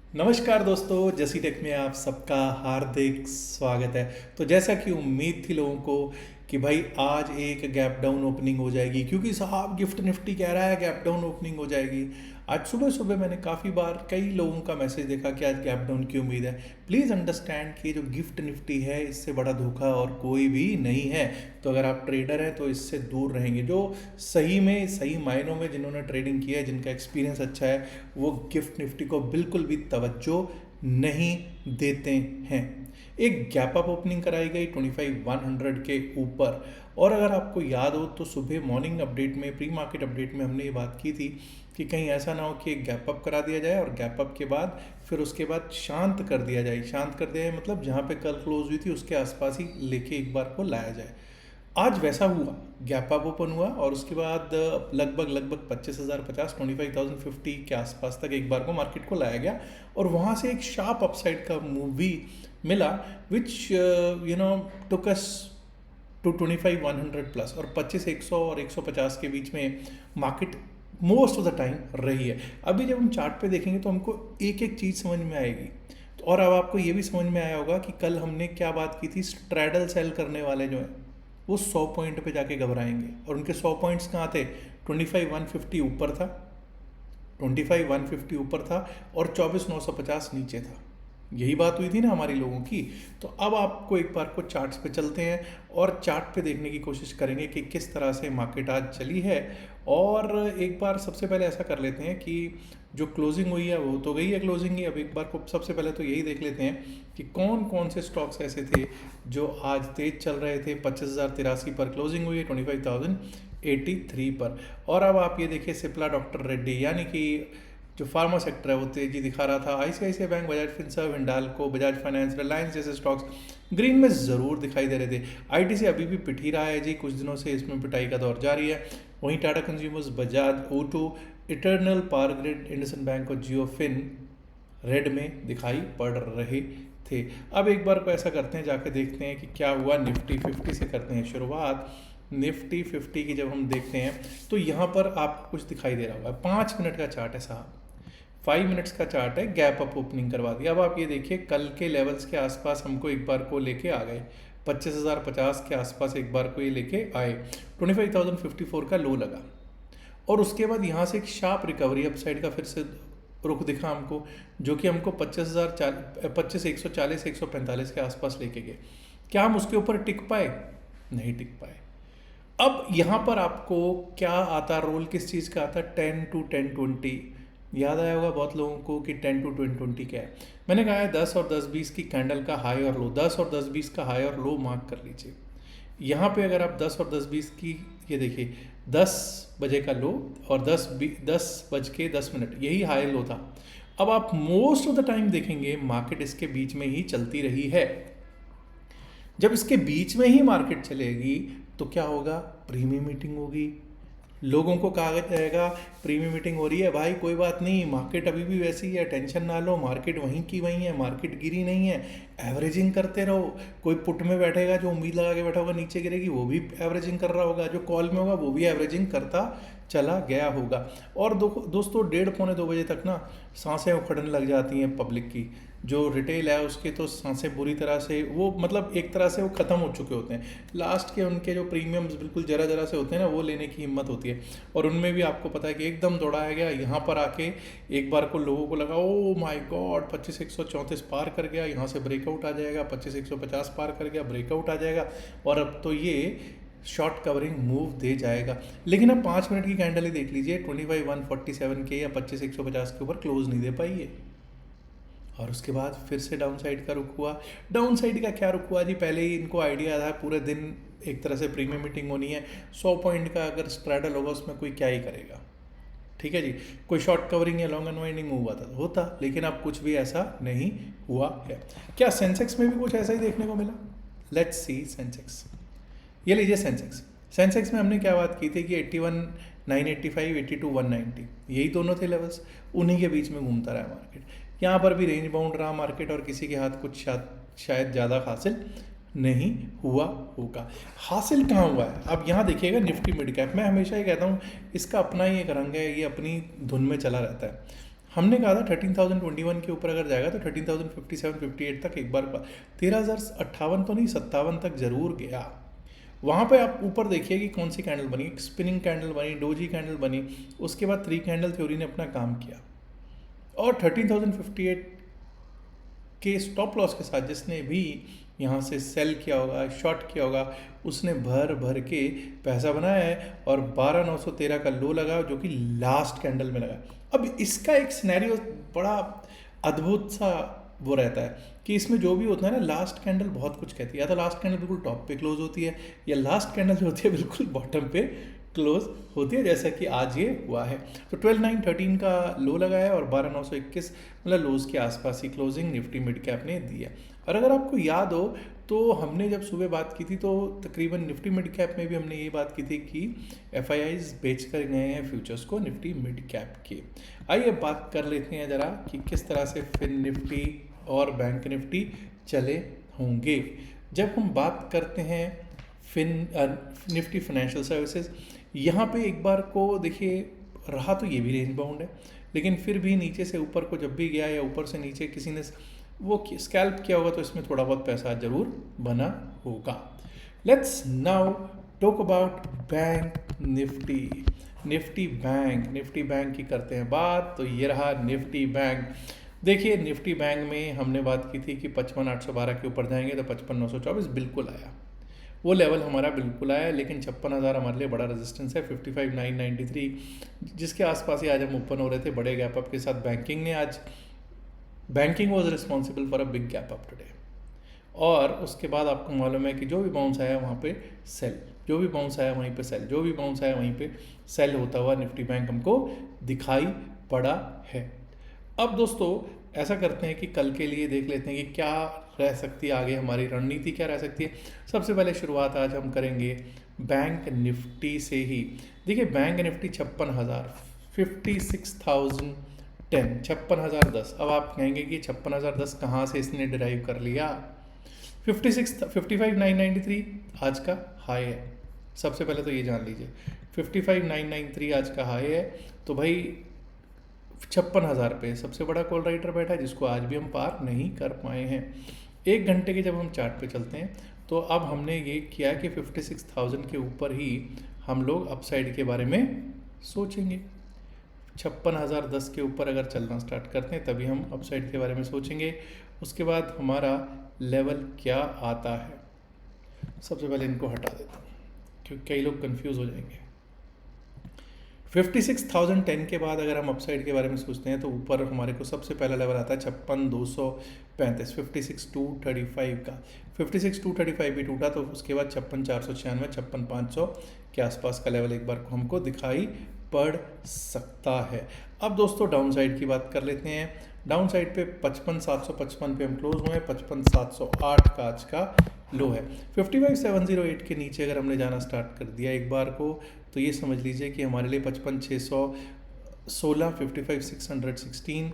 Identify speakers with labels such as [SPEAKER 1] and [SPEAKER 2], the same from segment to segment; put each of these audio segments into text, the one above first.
[SPEAKER 1] नमस्कार दोस्तों, जसी टेक में आप सबका हार्दिक स्वागत है। तो जैसा कि उम्मीद थी लोगों को कि भाई आज एक गैप डाउन ओपनिंग हो जाएगी, क्योंकि साहब गिफ्ट निफ्टी कह रहा है गैप डाउन ओपनिंग हो जाएगी। आज सुबह सुबह मैंने काफ़ी बार कई लोगों का मैसेज देखा कि आज गैप डाउन की उम्मीद है। प्लीज़ अंडरस्टैंड कि जो गिफ्ट निफ्टी है इससे बड़ा धोखा और कोई भी नहीं है। तो अगर आप ट्रेडर हैं तो इससे दूर रहेंगे। जो सही में सही मायनों में जिन्होंने ट्रेडिंग किया है, जिनका एक्सपीरियंस अच्छा है, वो गिफ्ट निफ्टी को बिल्कुल भी तवज्जो नहीं देते हैं। एक गैप अप ओपनिंग कराई गई 25,100 के ऊपर। और अगर आपको याद हो तो सुबह मॉर्निंग अपडेट में, प्री मार्केट अपडेट में हमने ये बात की थी कि कहीं ऐसा ना हो कि एक गैप अप करा दिया जाए और गैप अप के बाद फिर उसके बाद शांत कर दिया जाए। शांत कर दिया जाए मतलब जहाँ पे कल क्लोज हुई थी उसके आसपास ही लेके एक बार को लाया जाए। आज वैसा हुआ, गैप अप ओपन हुआ और उसके बाद लगभग 25,050 25,050 के आसपास तक एक बार को मार्केट को लाया गया। और वहाँ से एक शार्प अपसाइड का मूव भी मिला, विच टुक अस टू 25,100 प्लस। और 25,100 और 150 के बीच में market most of the time रही है। अभी जब हम चार्ट पे देखेंगे तो हमको एक एक चीज़ समझ में आएगी। तो और अब आपको ये भी समझ में आया होगा कि कल हमने क्या बात की थी। स्ट्रैडल सेल करने वाले जो हैं वो 100 पॉइंट पे जाके घबराएंगे, और उनके 100 पॉइंट्स कहाँ थे? 25,150 ऊपर था, 25,150 ऊपर था और 24,950 नीचे था। यही बात हुई थी ना हमारी लोगों की। तो अब आपको एक बार को चार्ट्स पे चलते हैं और चार्ट पे देखने की कोशिश करेंगे कि किस तरह से मार्केट आज चली है। और एक बार सबसे पहले ऐसा कर लेते हैं कि जो क्लोजिंग हुई है वो तो गई है क्लोजिंग ही। अब एक बार को सबसे पहले तो यही देख लेते हैं कि कौन कौन से स्टॉक्स ऐसे थे जो आज तेज चल रहे थे। 25,083 पर क्लोजिंग हुई है, 25,083 पर। और अब आप ये देखिए, सिप्ला डॉक्टर रेड्डी यानी कि जो फार्मा सेक्टर है वो तेजी दिखा रहा था। ICICI bank, Bajaj Finserv, Hindalco, Bajaj finance, Reliance जैसे स्टॉक्स ग्रीन में ज़रूर दिखाई दे रहे थे। आईटीसी अभी भी पिट ही रहा है जी, कुछ दिनों से इसमें पिटाई का दौर जारी है। वहीं Tata consumers, Bajaj auto, eternal, power grid, IndusInd bank और जियो फिन रेड में दिखाई पड़ रहे थे। अब एक बार को ऐसा करते हैं, जाके देखते हैं कि क्या हुआ। निफ्टी 50 से करते हैं शुरुआत। निफ्टी 50 की जब हम देखते हैं तो यहाँ पर आपको कुछ दिखाई दे रहा होगा। 5 मिनट का चार्ट है साहब, 5 मिनट्स का चार्ट है। गैप अप ओपनिंग करवा दिया। अब आप ये देखिए, कल के लेवल्स के आसपास हमको एक बार को लेके आ गए। 25,050 के आसपास एक बार को ये लेके आए। 25,054 का लो लगा और उसके बाद यहाँ से एक शार्प रिकवरी अपसाइड का फिर से रुख दिखा हमको, जो कि हमको 25,140 145 के आसपास लेके गए। क्या हम उसके ऊपर टिक पाए? नहीं टिक पाए। अब यहाँ पर आपको क्या आता रोल, किस चीज़ का आता? 10 to 10-20। याद आया होगा बहुत लोगों को कि 10 to 10-20 क्या है। मैंने कहा है 10 और 10-20 की कैंडल का हाई और लो, 10 और 10-20 का हाई और लो मार्क कर लीजिए। यहाँ पे अगर आप 10 और 10-20 की, ये देखिए 10 बजे का लो और 10 बज के 10 मिनट, यही हाई लो था। अब आप मोस्ट ऑफ द टाइम देखेंगे मार्केट इसके बीच में ही चलती रही है। जब इसके बीच में ही मार्केट चलेगी तो क्या होगा? प्रीमियम मीटिंग होगी। लोगों को कहा जाएगा प्रीमियम मीटिंग हो रही है, भाई कोई बात नहीं, मार्केट अभी भी वैसी ही है, टेंशन ना लो, मार्केट वहीं की वहीं है, मार्केट गिरी नहीं है, एवरेजिंग करते रहो। कोई पुट में बैठेगा जो उम्मीद लगा के बैठा होगा नीचे गिरेगी, वो भी एवरेजिंग कर रहा होगा। जो कॉल में होगा वो भी एवरेजिंग करता चला गया होगा। और दोस्तों 1:30-2 बजे तक ना सांसें उखड़ने लग जाती हैं पब्लिक की। जो रिटेल है उसके तो सांसें बुरी तरह से, वो मतलब एक तरह से वो ख़त्म हो चुके होते हैं। लास्ट के उनके जो प्रीमियम्स बिल्कुल जरा जरा से होते हैं ना, वो लेने की हिम्मत होती है। और उनमें भी आपको पता है कि एकदम दौड़ाया गया। यहाँ पर आके एक बार को लोगों को लगा ओ माय गॉड 25,134 पार कर गया, यहाँ से ब्रेकआउट आ जाएगा, 25,150 पार कर गया, ब्रेकआउट आ जाएगा और अब तो ये शॉर्ट कवरिंग मूव दे जाएगा। लेकिन अब 5 मिनट की कैंडल ही देख लीजिए, 25,147 के या 25,150 के ऊपर क्लोज नहीं दे पाई है। और उसके बाद फिर से डाउन साइड का रुक हुआ। डाउन साइड का क्या रुक हुआ जी? पहले ही इनको आइडिया था पूरे दिन एक तरह से प्रीमियम मीटिंग होनी है। 100 पॉइंट का अगर स्ट्रैडल होगा उसमें कोई क्या ही करेगा, ठीक है जी। कोई शॉर्ट कवरिंग या लॉन्ग अनवाइंडिंग मूव आता होता, लेकिन अब कुछ भी ऐसा नहीं हुआ है। क्या सेंसेक्स में भी कुछ ऐसा ही देखने को मिला? Let's see Sensex. ये लीजिए सेंसेक्स। सेंसेक्स में हमने क्या बात की थी कि 81,985, 82,190, यही दोनों थे लेवल्स, उन्हीं के बीच में घूमता रहा मार्केट। यहाँ पर भी रेंज बाउंड रहा मार्केट और किसी के हाथ कुछ शायद ज़्यादा हासिल नहीं हुआ होगा। हासिल कहाँ हुआ है? अब यहाँ देखिएगा निफ्टी मिड कैप। मैं हमेशा ये कहता हूँ इसका अपना ही एक रंग है, ये अपनी धुन में चला रहता है। हमने कहा था 13,021 के ऊपर अगर जाएगा तो 13,057-58 तक एक बार 13,058 तो नहीं 57 तक जरूर गया। वहाँ पे आप ऊपर देखिए कि कौन सी कैंडल बनी, स्पिनिंग कैंडल बनी, डोजी कैंडल बनी, उसके बाद 3 कैंडल थ्योरी ने अपना काम किया और 13,058 के स्टॉप लॉस के साथ जिसने भी यहाँ से सेल किया होगा, शॉर्ट किया होगा, उसने भर भर के पैसा बनाया है और 12,913 का लो लगा जो कि लास्ट कैंडल में लगा। अब इसका एक सिनेरियो बड़ा अद्भुत सा वो रहता है कि इसमें जो भी होता है ना, लास्ट कैंडल बहुत कुछ कहती है। या तो लास्ट कैंडल बिल्कुल टॉप पे क्लोज होती है या लास्ट कैंडल जो होती है बिल्कुल बॉटम पे क्लोज होती है, जैसा कि आज ये हुआ है। तो 12,913 का लो लगा है और 12,921 मतलब लोज के आसपास ही क्लोजिंग निफ्टी मिड कैप ने दी है। और अगर आपको याद हो तो हमने जब सुबह बात की थी तो तकरीबन निफ्टी मिड कैप में भी हमने ये बात की थी कि FIIs बेच कर गए हैं फ्यूचर्स को निफ्टी मिड कैप के। आइए बात कर लेते हैं ज़रा कि किस तरह से फिन निफ्टी और बैंक निफ्टी चले होंगे। जब हम बात करते हैं निफ्टी फाइनेंशियल सर्विसेज, यहाँ पे एक बार को देखिए रहा तो ये भी रेंज बाउंड है, लेकिन फिर भी नीचे से ऊपर को जब भी गया या ऊपर से नीचे किसी ने वो स्कैल्प किया होगा तो इसमें थोड़ा बहुत पैसा जरूर बना होगा। Let's now talk about bank Nifty. Nifty bank की करते हैं बात। तो ये रहा निफ्टी बैंक। देखिए निफ्टी बैंक में हमने बात की थी कि 55,812 के ऊपर जाएंगे तो 55,924 बिल्कुल आया, वो लेवल हमारा बिल्कुल आया। लेकिन 56,000 हमारे लिए बड़ा रेजिस्टेंस है। 55,993 जिसके आसपास ही आज हम ओपन हो रहे थे बड़े गैप अप के साथ। Banking was responsible for a big gap up today. और उसके बाद आपको मालूम है कि जो भी बाउंस आया वहाँ पे सेल, जो भी बाउंस आया वहीं पे सेल, जो भी बाउंस आया वहीं पे सेल होता हुआ निफ्टी बैंक हमको दिखाई पड़ा है। अब दोस्तों ऐसा करते हैं कि कल के लिए देख लेते हैं कि क्या रह सकती है आगे, हमारी रणनीति क्या रह सकती है। सबसे पहले शुरुआत आज हम करेंगे बैंक निफ्टी से ही। देखिए बैंक निफ्टी 56,000 56,010 56,010। अब आप कहेंगे कि 56,010 कहाँ से इसने डिराइव कर लिया। 55,993 आज का हाई है। सबसे पहले तो ये जान लीजिए 55,993 आज का हाई है। तो भाई 56,000 पे सबसे बड़ा कॉल राइटर बैठा है जिसको आज भी हम पार नहीं कर पाए हैं। 1 घंटे के जब हम चार्ट पे चलते हैं तो अब हमने ये किया कि 56,000 के ऊपर ही हम लोग अपसाइड के बारे में सोचेंगे। 56,010 के ऊपर अगर चलना स्टार्ट करते हैं तभी हम अपसाइड के बारे में सोचेंगे। उसके बाद हमारा लेवल क्या आता है, सबसे पहले इनको हटा देता हूँ क्योंकि कई लोग कंफ्यूज हो जाएंगे। 56,010 के बाद अगर हम अपसाइड के बारे में सोचते हैं तो ऊपर हमारे को सबसे पहला लेवल आता है 56,235 56,235 का। 56,235 भी टूटा तो उसके बाद 56,496 56,500 के आसपास का लेवल एक बार को हमको दिखाई पड़ सकता है। अब दोस्तों डाउन साइड की बात कर लेते हैं। डाउन साइड पे 55,755 पे हम क्लोज हुए, 55,708 का आज का लो है। 55,708 के नीचे अगर हमने जाना स्टार्ट कर दिया एक बार को तो ये समझ लीजिए कि हमारे लिए 55,616 55,616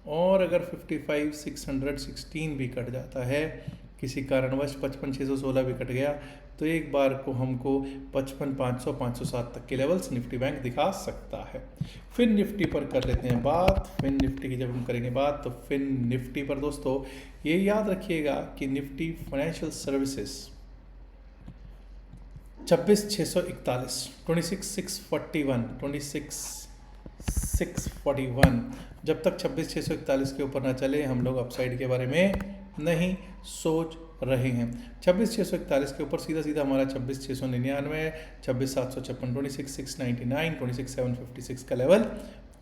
[SPEAKER 1] और अगर 55,616 भी कट जाता है किसी कारणवश 55,616 भी कट गया तो एक बार को हमको 55,500 507 तक के लेवल्स निफ्टी बैंक दिखा सकता है। फिन निफ्टी पर कर लेते हैं बात। फिन निफ्टी की जब हम करेंगे बात तो फिन निफ्टी पर दोस्तों ये याद रखिएगा कि निफ्टी फाइनेंशियल सर्विसेज 26,641 26,641 जब तक 26,641 के ऊपर ना चले हम लोग अपसाइड के बारे में नहीं सोच रहे हैं। 26,641 के ऊपर सीधा सीधा हमारा 26,699 26,756 26,699 26,756 का लेवल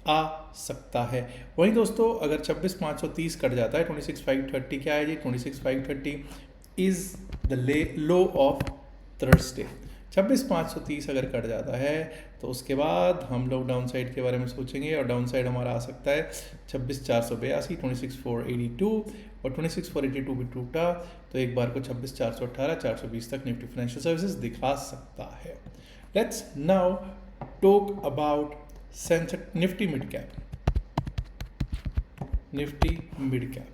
[SPEAKER 1] आ सकता है। वहीं दोस्तों अगर 26,530 कट जाता है 26,530 क्या है जी, 26,530 is the low of Thursday. 26,530 अगर कट जाता है तो उसके बाद हम लोग डाउन साइड के बारे में सोचेंगे और डाउन साइड हमारा आ सकता है 26,482 26,482 और 26,482 भी टूटा तो एक बार को 26,418 420 तक निफ्टी फाइनेंशियल सर्विसेज दिखा सकता है। Let's now talk about Nifty mid cap. Nifty mid cap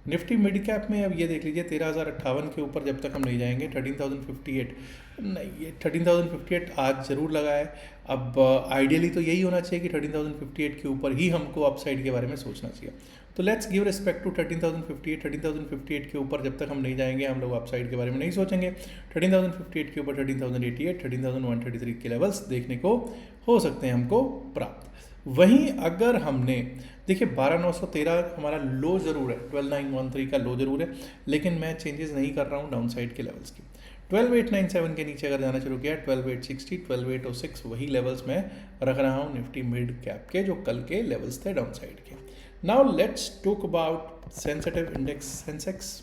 [SPEAKER 1] Nifty mid cap में अब ये देख लीजिए 13,058 के ऊपर जब तक हम नहीं जाएंगे 13,058 नहीं, ये 13,058 आज ज़रूर लगा है। अब आइडियली तो यही होना चाहिए कि 13,058 के ऊपर ही हमको अपसाइड के बारे में सोचना चाहिए। तो लेट्स गिव रिस्पेक्ट टू 13,058। 13,058 के ऊपर जब तक हम नहीं जाएंगे हम लोग अपसाइड के बारे में नहीं सोचेंगे। 13,058 के ऊपर 13,088, 13,133 के लेवल्स देखने को हो सकते हैं हमको प्राप्त। वहीं अगर हमने देखिए 12,913 हमारा लो ज़रूर है, 12,913 का लो ज़रूर है, लेकिन मैं चेंजेस नहीं कर रहा हूँ डाउन साइड के लेवल्स की। 12,897 के नीचे अगर जाना शुरू किया, 12,860, 12,806 वही लेवल्स मैं रख रहा हूँ निफ्टी मिड कैप के, जो कल के लेवल्स थे डाउन साइड के। Now let's talk about sensitive index Sensex,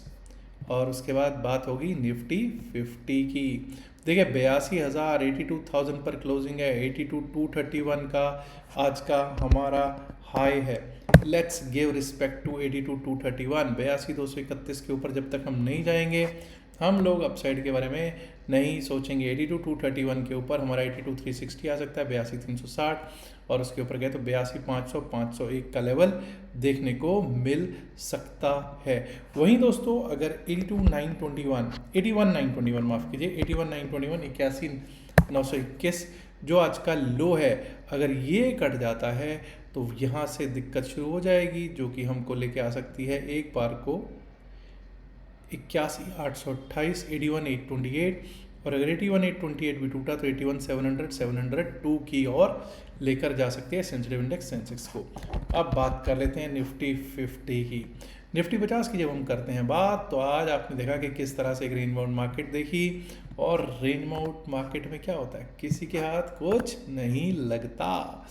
[SPEAKER 1] और उसके बाद बात होगी निफ्टी 50 की। देखिए 82,000 82,000 पर क्लोजिंग है, 82,231 का आज का हमारा हाई है। Let's give respect to 82,231। 82,231 के ऊपर जब तक हम नहीं जाएंगे हम लोग अपसाइड के बारे में नहीं सोचेंगे। 82,231 के ऊपर हमारा 82,360 आ सकता है, 82,360, और उसके ऊपर गए तो 82,500 501 का लेवल देखने को मिल सकता है। वहीं दोस्तों अगर 81,921 माफ़ कीजिए 81,921 81,921 जो आज का लो है, अगर ये कट जाता है तो यहाँ से दिक्कत शुरू हो जाएगी, जो कि हमको लेके आ सकती है एक बार को 81,828 81,828, और अगर 81,828 भी टूटा तो 81,700 702 की ओर लेकर जा सकते हैं सेंसिटिव इंडेक्स सेंसेक्स को। अब बात कर लेते हैं निफ्टी 50 की। निफ्टी 50 की जब हम करते हैं बात, तो आज आपने देखा कि किस तरह से एक रेन बाउंड मार्केट देखी, और रेन बाउंड मार्केट में क्या होता है, किसी के हाथ कुछ नहीं लगता।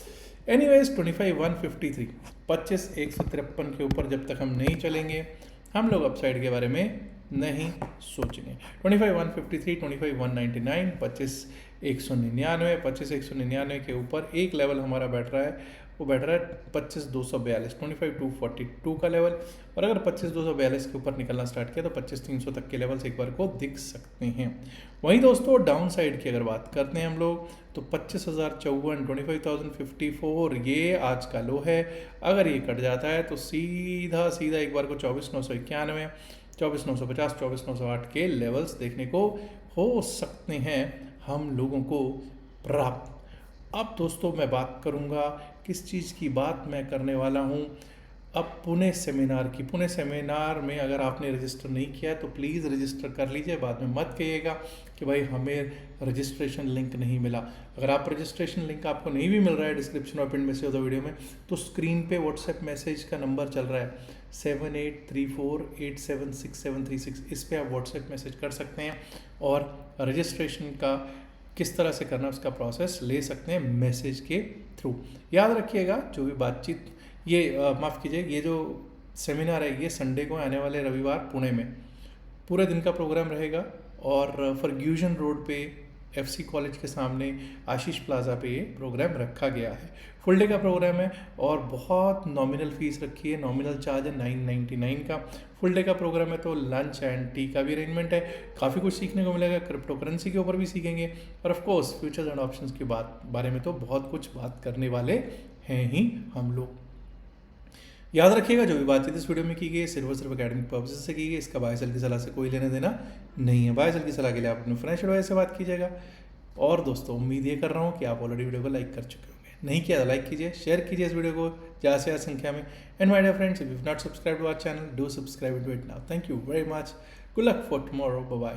[SPEAKER 1] एनीवेज 25,153 25,153 के ऊपर जब तक हम नहीं चलेंगे हम लोग अपसाइड के बारे में नहीं सोचेंगे। 25,153 25,199 25,199 25,199 के ऊपर एक लेवल हमारा बैठ रहा है, वो बैठ रहा है 25,242 25,242 का लेवल, और अगर 25,242 के ऊपर निकलना स्टार्ट किया तो 25,300 तक के लेवल्स एक बार को दिख सकते हैं। वहीं दोस्तों डाउन साइड की अगर बात करते हैं हम लोग तो 25,054 25,054 ये आज का लो है। अगर ये कट जाता है तो सीधा एक बार को 24,991 24,950 24,908 के लेवल्स देखने को हो सकते हैं हम लोगों को प्राप्त। अब दोस्तों मैं बात करूंगा किस चीज़ की बात मैं करने वाला हूं, अब पुणे सेमिनार की। पुणे सेमिनार में अगर आपने रजिस्टर नहीं किया है तो प्लीज़ रजिस्टर कर लीजिए, बाद में मत कहिएगा कि भाई हमें रजिस्ट्रेशन लिंक नहीं मिला। अगर आप रजिस्ट्रेशन लिंक आपको नहीं भी मिल रहा है डिस्क्रिप्शन और पिन में से होता वीडियो में, तो स्क्रीन पे व्हाट्सएप मैसेज का नंबर चल रहा है 7834876736, इस पर आप व्हाट्सएप मैसेज कर सकते हैं और रजिस्ट्रेशन का किस तरह से करना उसका प्रोसेस ले सकते हैं मैसेज के थ्रू। याद रखिएगा जो भी बातचीत ये माफ़ कीजिए ये जो सेमिनार है ये संडे को आने वाले रविवार पुणे में पूरे दिन का प्रोग्राम रहेगा, और फर्ग्यूजन रोड पे FC कॉलेज के सामने आशीष प्लाजा पे ये प्रोग्राम रखा गया है। फुल डे का प्रोग्राम है और बहुत नॉमिनल फ़ीस रखी है, नॉमिनल चार्ज है 999 का। फुल डे का प्रोग्राम है तो लंच एंड टी का भी अरेंजमेंट है। काफ़ी कुछ सीखने को मिलेगा, क्रिप्टो करेंसी के ऊपर भी सीखेंगे, और of course futures and options की बारे में तो बहुत कुछ बात करने वाले हैं ही हम लोग। याद रखिएगा जो भी बातचीत इस वीडियो में की गई सिर्फ और सिर्फ एकेडमिक पर्पसेस से की गई, इसका बाय सेल की सलाह से कोई लेना देना नहीं है। बाय सेल की सलाह के लिए आप अपने फाइनेंशियल एडवाइजर से बात कीजिएगा। और दोस्तों उम्मीद ये कर रहा हूँ कि आप ऑलरेडी वीडियो को लाइक कर चुके होंगे, नहीं किया तो लाइक कीजिए, शेयर कीजिए इस वीडियो को ज़्यादा से ज़्यादा संख्या में। And my dear friends, if you have not subscribed to our channel, do subscribe to it now. Thank you very much, good luck for tomorrow, bye bye.